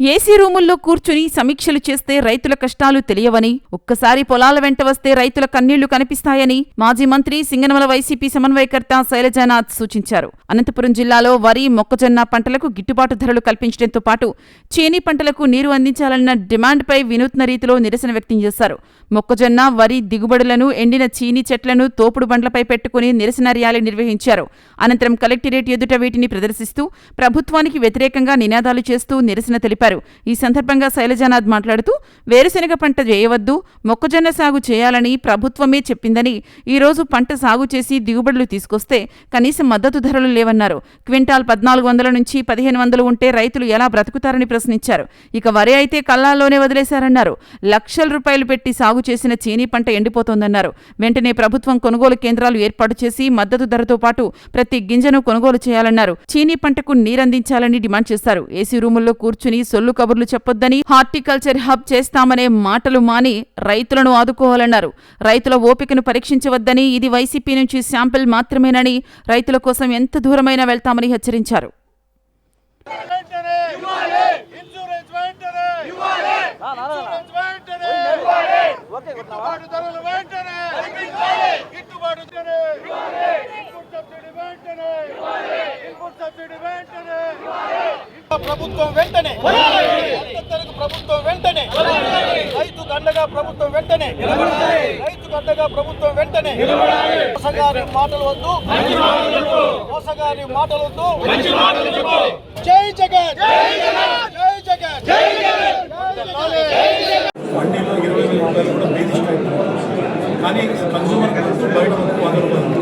AC రూముల్లో కూర్చుని సమీక్షలు చేస్తే రైతుల కష్టాలు తెలియవని, ఒక్కసారి పొలాల వెంట వస్తే రైతుల కన్నీళ్లు కనిపిస్తాయని మాజీ మంత్రి సింగనమల వైసీపీ సమన్వయకర్త శైలజానాథ్ సూచించారు. అనంతపురం జిల్లాలో వరి, మొక్కజొన్న పంటలకు గిట్టుబాటు ధరలు కల్పించడంతో పాటు చేనీ పంటలకు నీరు అందించాలన్న డిమాండ్పై వినూత్న రీతిలో నిరసన వ్యక్తం చేశారు. మొక్కజొన్న, వరి దిగుబడులను, ఎండిన చీనీ చెట్లను తోపుడు బండ్లపై పెట్టుకుని నిరసన ర్యాలీ నిర్వహించారు. అనంతరం కలెక్టరేట్ ఎదుట వీటిని ప్రదర్శిస్తూ ప్రభుత్వానికి వ్యతిరేకంగా నినాదాలు చేస్తూ నిరసన తెలిపారు. ఈ సందర్భంగా శైలజానాథ్ మాట్లాడుతూ వేరుశెనగ పంట చేయవద్దు, మొక్కజొన్న సాగు చేయాలని ప్రభుత్వమే చెప్పిందని, ఈరోజు పంట సాగు చేసి దిగుబడులు తీసుకొస్తే కనీస మద్దతు ధరలు లేవన్నారు. క్వింటాల్ 1400 నుంచి 1500 ఉంటే రైతులు ఎలా బ్రతుకుతారని ప్రశ్నించారు. ఇక వరి అయితే కల్లాల్లోనే వదిలేశారన్నారు. లక్షల రూపాయలు పెట్టి సాగు చేసిన చీనీ పంట ఎండిపోతోందన్నారు. వెంటనే ప్రభుత్వం కొనుగోలు కేంద్రాలు ఏర్పాటు చేసి మద్దతు ధరతో పాటు ప్రతి గింజను కొనుగోలు చేయాలన్నారు. చీనీ పంటకు నీరందించాలని డిమాండ్ చేశారు. ఏసీ రూముల్లో కూర్చుని సొల్లు కబుర్లు చెప్పొద్దని, హార్టికల్చర్ హబ్ చేస్తామనే మాటలు మాని రైతులను ఆదుకోవాలన్నారు. రైతుల ఓపికను పరీక్షించవద్దని, ఇది వైసీపీ నుంచి శాంపిల్ మాత్రమేనని, రైతుల కోసం ఎంత దూరమైనా వెళ్తామని హెచ్చరించారు. ప్రభుత్వం వెంటనే, ప్రభుత్వం వెంటనే, రైతుకు అండగా ప్రభుత్వం వెంటనే, రైతుకు అండగా ప్రభుత్వం వెంటనే. మోసగారి మాటలు వద్దు, మోసగారి మాటలు వద్దు. జై జగన్, జై జగన్, జై జగన్. మండీలో 20,000 రూపాయలు కూడా బేదిస్ట్ అయిపోయింది. కానీ కన్సూమర్ బయట 100 రూపాయలు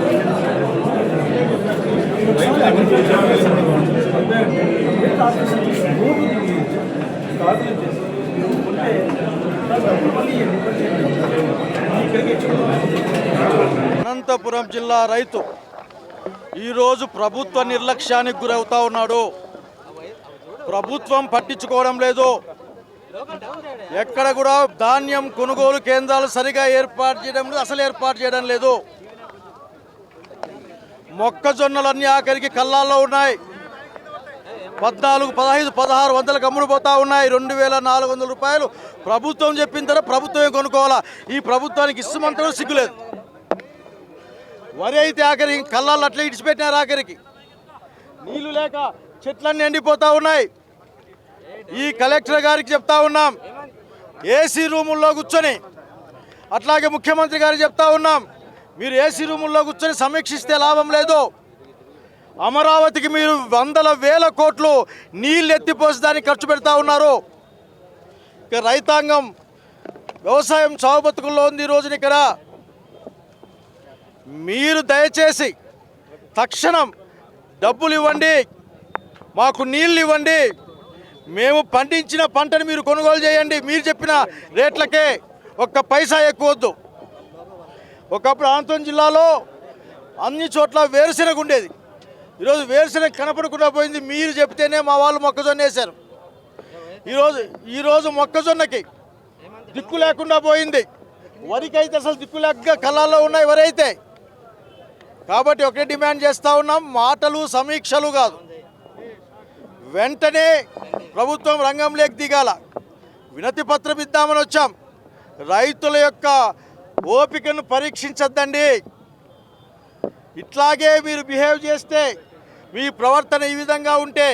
అనంతపురం జిల్లా రైతు ఈరోజు ప్రభుత్వ నిర్లక్ష్యానికి గురవుతా ఉన్నాడు. ప్రభుత్వం పట్టించుకోవడం లేదు. ఎక్కడ కూడా ధాన్యం కొనుగోలు కేంద్రాలు సరిగా ఏర్పాటు చేయడం లేదు, అసలు ఏర్పాటు చేయడం లేదు. మొక్కజొన్నలన్నీ ఆఖరికి కల్లాల్లో ఉన్నాయి. 14, 15, 1600 అమ్ముడు పోతా ఉన్నాయి. 2400 రూపాయలు ప్రభుత్వం చెప్పిన తర్వాత ప్రభుత్వమే కొనుక్కోవాలా. ఈ ప్రభుత్వానికి ఇష్టమంతా సిగ్గులేదు. వరి అయితే ఆఖరికి కల్లాలు అట్లా ఇడిచిపెట్టినారు. ఆఖరికి నీళ్లు లేక చెట్లన్నీ ఎండిపోతూ ఉన్నాయి. ఈ కలెక్టర్ గారికి చెప్తా ఉన్నాం, ఏసీ రూముల్లో కూర్చొని, అట్లాగే ముఖ్యమంత్రి గారికి చెప్తా ఉన్నాం, మీరు ఏసీ రూముల్లో కూర్చొని సమీక్షిస్తే లాభం లేదు. అమరావతికి మీరు 100,000 కోట్లు నీళ్ళు ఎత్తిపోసి దానికి ఖర్చు పెడతా ఉన్నారు. ఇక రైతాంగం వ్యవసాయం చావు బతుకుల్లో ఉంది. ఈ రోజున ఇక్కడ మీరు దయచేసి తక్షణం డబ్బులు ఇవ్వండి, మాకు నీళ్ళు ఇవ్వండి, మేము పండించిన పంటను మీరు కొనుగోలు చేయండి. మీరు చెప్పిన రేట్లకే, ఒక్క పైసా ఎక్కువద్దు. ఒకప్పుడు అనంతపురం జిల్లాలో అన్ని చోట్ల వేరుశెనగ ఉండేది. ఈరోజు వేరుశెనగ కనపడకుండా పోయింది. మీరు చెప్తేనే మా వాళ్ళు మొక్కజొన్న వేశారు. ఈరోజు మొక్కజొన్నకి దిక్కు లేకుండా పోయింది. వరికి అయితే అసలు దిక్కు లేక కళ్ళాల్లో ఉన్నాయి వరి అయితే. కాబట్టి ఒకటే డిమాండ్ చేస్తూ ఉన్నాం, మాటలు సమీక్షలు కాదు. వెంటనే ప్రభుత్వం రంగంలోకి దిగాల. వినతి పత్రం ఇద్దామని వచ్చాం. రైతుల యొక్క ఓపికను పరీక్షించద్దండి. ఇట్లాగే మీరు బిహేవ్ చేస్తే, మీ ప్రవర్తన ఈ విధంగా ఉంటే,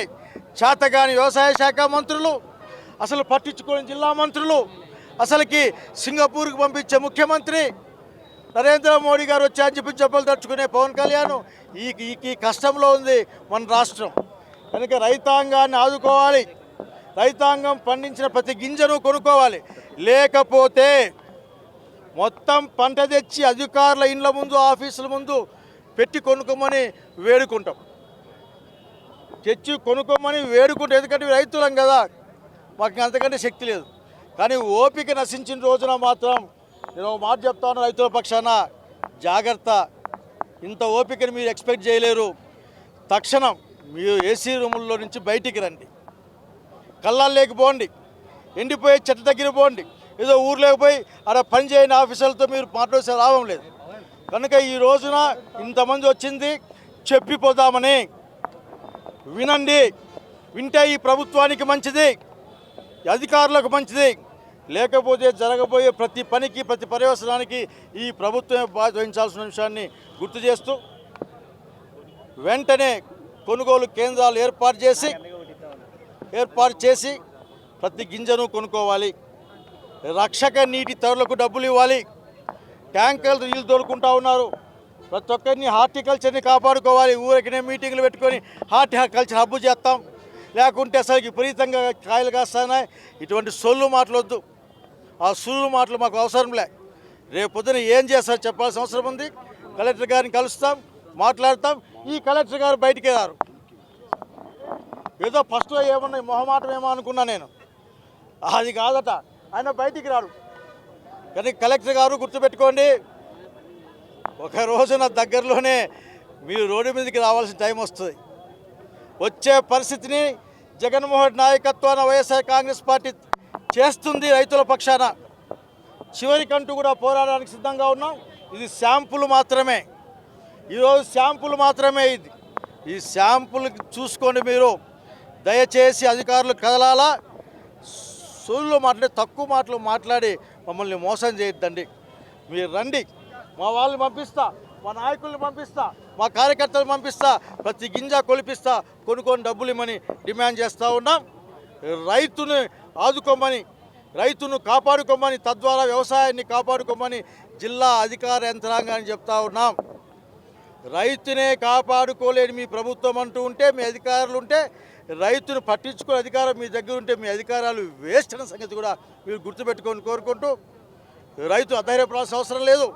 చేతగాని వ్యవసాయ శాఖ మంత్రులు, అసలు పట్టించుకోని జిల్లా మంత్రులు, అసలుకి సింగపూర్కి పంపించే ముఖ్యమంత్రి నరేంద్ర మోడీ గారు వచ్చారని చెప్పి చెప్పలు తడుచుకునే పవన్ కళ్యాణ్, ఈ కష్టంలో ఉంది మన రాష్ట్రం. కనుక రైతాంగాన్ని ఆదుకోవాలి. రైతాంగం పండించిన ప్రతి గింజను కొనుక్కోవాలి. లేకపోతే మొత్తం పంట తెచ్చి అధికారుల ఇండ్ల ముందు, ఆఫీసుల ముందు పెట్టి కొనుక్కోమని వేడుకుంటాం. తెచ్చి కొనుక్కోమని వేడుకుంటాం. ఎందుకంటే రైతులం కదా, మాకు అంతకంటే శక్తి లేదు. కానీ ఓపిక నశించిన రోజున మాత్రం నేను మాట చెప్తాను, రైతుల పక్షాన జాగ్రత్త. ఇంత ఓపికని మీరు ఎక్స్పెక్ట్ చేయలేరు. తక్షణం మీరు ఏసీ రూముల్లో నుంచి బయటికి రండి, కళ్ళాలు లేకపోండి, ఎండిపోయే చెట్ల దగ్గర పోండి. ఏదో ఊర్లోకి పోయి అక్కడ పని చేయని ఆఫీసర్లతో మీరు మాట్లాడే లాభం లేదు. కనుక ఈ రోజున ఇంతమంది వచ్చింది చెప్పిపోదామని. వినండి, వింటే ఈ ప్రభుత్వానికి మంచిది. అధికారులకు మంచిది, లేకపోతే జరగబోయే ప్రతి పనికి ప్రతి పర్యవసనానికి ఈ ప్రభుత్వమే బాధ్యత వహించాల్సిన విషయాన్ని గుర్తు చేస్తూ వెంటనే కొనుగోలు కేంద్రాలు ఏర్పాటు చేసి ప్రతి గింజను కొనుక్కోవాలి. రక్షక నీటి తరులకు డబ్బులు ఇవ్వాలి. ట్యాంకర్లు నీళ్ళు తోలుకుంటా ఉన్నారు. ప్రతి ఒక్కరిని హార్టికల్చర్ని కాపాడుకోవాలి. ఊరికనే మీటింగ్లు పెట్టుకొని హార్టికల్చర్ హబ్బు చేస్తాం, లేకుంటే అసలు విపరీతంగా కాయలు కాస్తున్నాయి. ఇటువంటి సొల్లు మాటలొద్దు. ఆ సొల్లు మాటలు మాకు అవసరంలే. రేపు పొద్దున ఏం చేస్తారో చెప్పాల్సిన అవసరం ఉంది. కలెక్టర్ గారిని కలుస్తాం, మాట్లాడతాం. ఈ కలెక్టర్ గారు బయటికి రారు. ఏదో ఫస్ట్లో ఏమన్నా మొహమాటం ఏమో అనుకున్నా నేను, అది కాదట. ఆయన బయటికి రాడు. కానీ కలెక్టర్ గారు గుర్తుపెట్టుకోండి, ఒక రోజున దగ్గరలోనే మీరు రోడ్డు మీదకి రావాల్సిన టైం వస్తుంది. వచ్చే పరిస్థితిని జగన్మోహన్ నాయకత్వాన వైఎస్ఆర్ కాంగ్రెస్ పార్టీ చేస్తుంది రైతుల పక్షాన. చివరికంటూ కూడా పోరాడడానికి సిద్ధంగా ఉన్నాం. ఇది శాంపుల్ మాత్రమే, ఈరోజు శాంపుల్ మాత్రమే. ఈ శాంపుల్ చూసుకోండి. మీరు దయచేసి అధికారులు కదలాలా. సోళ్ళు మాట్లాడి తక్కువ మాటలు మాట్లాడి మమ్మల్ని మోసం చేయొద్దండి. మీరు రండి, మా వాళ్ళని పంపిస్తా, మా నాయకుల్ని పంపిస్తా, మా కార్యకర్తలు పంపిస్తా, ప్రతి గింజ కొలిపిస్తా, కొనుక్కొని డబ్బులు ఇమ్మని డిమాండ్ చేస్తూ ఉన్నాం. రైతును ఆదుకోమని, రైతును కాపాడుకోమని, తద్వారా వ్యవసాయాన్ని కాపాడుకోమని జిల్లా అధికార యంత్రాంగాన్ని చెప్తా ఉన్నాం. రైతునే కాపాడుకోలేని మీ ప్రభుత్వం అంటూ ఉంటే, మీ అధికారులు ఉంటే, రైతును పట్టించుకునే అధికారం మీ దగ్గర ఉంటే మీ అధికారాలు వేస్ట్ అన్న సంగతి కూడా మీరు గుర్తుపెట్టుకొని కోరుకుంటూ, రైతు అధైర్యపడాల్సిన అవసరం లేదు.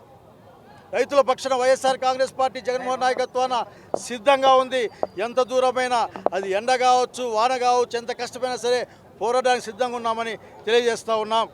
రైతుల పక్షాన వైఎస్ఆర్ కాంగ్రెస్ పార్టీ జగన్మోహన్ నాయకత్వాన సిద్ధంగా ఉంది. ఎంత దూరమైనా, అది ఎండ కావచ్చు, వాన కావచ్చు, ఎంత కష్టమైనా సరే పోరాడడానికి సిద్ధంగా ఉన్నామని తెలియజేస్తూ ఉన్నాం.